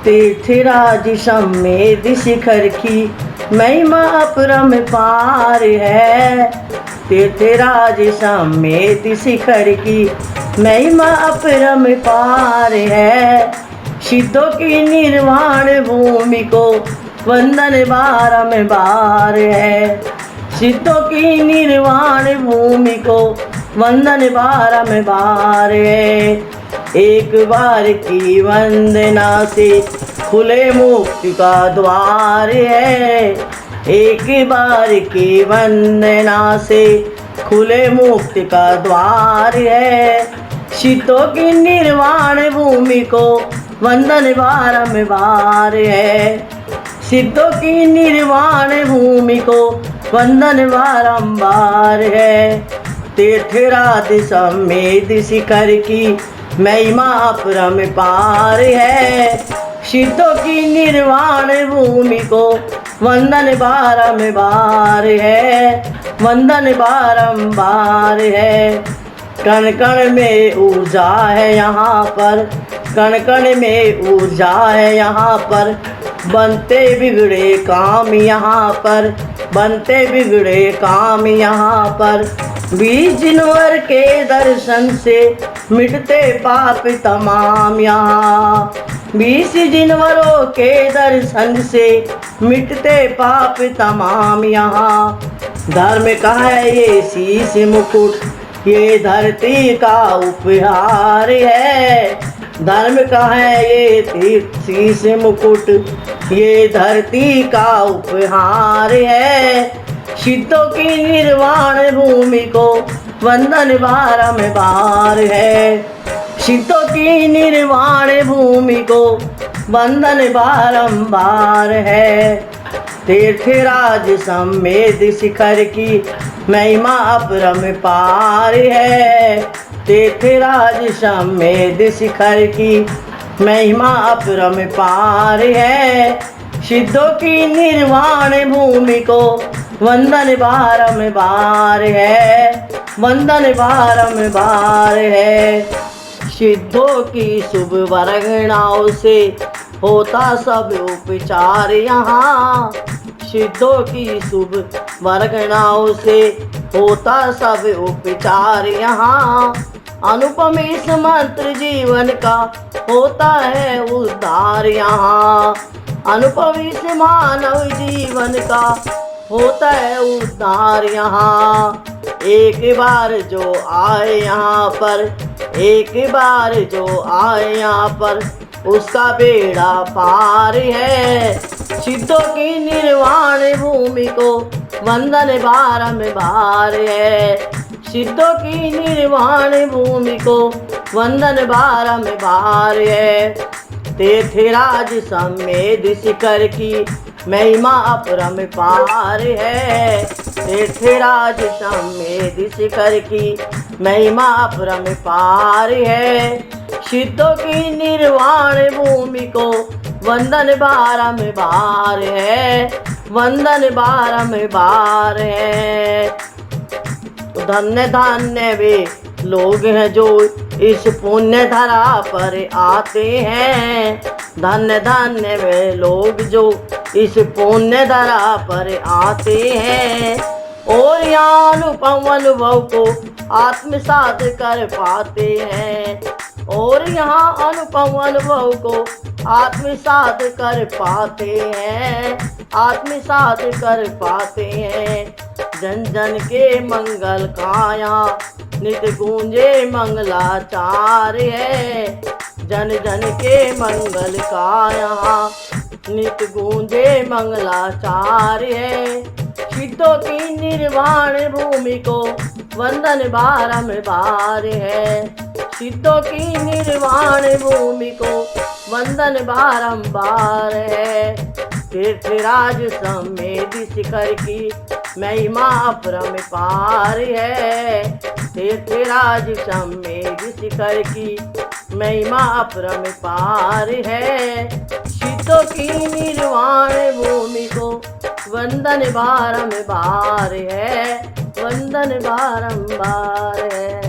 तीर्थराज समेत शिखर की महिमा अपरंपार है। तीर्थराज समेत शिखर की महिमा अपरंपार है। सिद्धों की निर्वाण भूमि को वंदन बारंबार है। सिद्धों की निर्वाण भूमि को वंदन बारंबार है। एक बार की वंदना से खुले मुक्ति का द्वार है। एक बार की वंदना से खुले मुक्ति का द्वार है। सिद्धों की निर्वाण भूमि को वंदन बारंबार है। सिद्धों की निर्वाण भूमि को वंदन बारंबार है। तीर्थराज समेत शिखर की महिमा अपरंपार है। सिद्धों की निर्वाण भूमि को वंदन बारंबार है। वंदन बारंबार है। कण कण में ऊर्जा है यहाँ पर। कण कण में ऊर्जा है यहाँ पर। बनते बिगड़े काम यहाँ पर। बनते बिगड़े काम यहाँ पर। 20 जनवर के दर्शन से मिटते पाप तमाम यहाँ। 20 जनवरों के दर्शन से मिटते पाप तमाम यहाँ। धर्म का है ये शीश मुकुट, ये धरती का उपहार है। धर्म का है ये शीश मुकुट, ये धरती का उपहार है। सिद्धों की निर्वाण भूमि को वंदन बारंबार है। सिद्धों की निर्वाण भूमि को वंदन बारंबार है। तीर्थराज समेत शिखर की महिमा अपरंपार है। तीर्थराज समेत शिखर की महिमा अपरंपार है। सिद्धों की निर्वाण भूमि को वंदन बारंबार है। वंदन बारंबार है। सिद्धों की शुभ वर्गणाओं से होता सब उपचार यहाँ। सिद्धों की शुभ वर्गणाओं से होता सब उपचार यहाँ। अनुपम इस मंत्र जीवन का होता है उद्धार यहाँ। अनुपम इस मानव जीवन का होता है उद्धार यहाँ। एक बार जो आए यहाँ पर, एक बार जो आए यहाँ पर, उसका बेड़ा पार है। सिद्धों की निर्वाण भूमि को वंदन बारंबार है। सिद्धों की निर्वाण भूमि को वंदन बारंबार है। तीर्थराज समेत शिखर की महिमा अपरंपार है। तीर्थराज समेत शिखर की महिमा अपरंपार है। सिद्धों की निर्वाण भूमि को वंदन बारंबार है। वंदन बारंबार है। धन्य धन्य वे लोग हैं जो इस पुण्य धरा पर आते हैं। धन्य धन्य वे लोग जो इस पुण्य धरा पर आते हैं और यहाँ अनुपम अनुभव को आत्मसात कर पाते हैं। और यहाँ अनुपम अनुभव को आत्मसात कर पाते हैं। आत्मसात कर पाते हैं। जन जन के मंगल का यहाँ नित्य गूंजे मंगलाचार है। जन जन के मंगल का यहाँ नित्य गूंजे मंगलाचार है। सिद्धों की निर्वाण भूमि को वंदन बारंबार है। सिद्धों की निर्वाण भूमि को वंदन बारंबार है। तीर्थराज समेत शिखर की महिमा अपरंपार है। तीर्थराज समेत शिखर की महिमा अपरंपार है। सिद्धों की निर्वाण भूमि को वंदन बारंबार है। वंदन बारंबार है।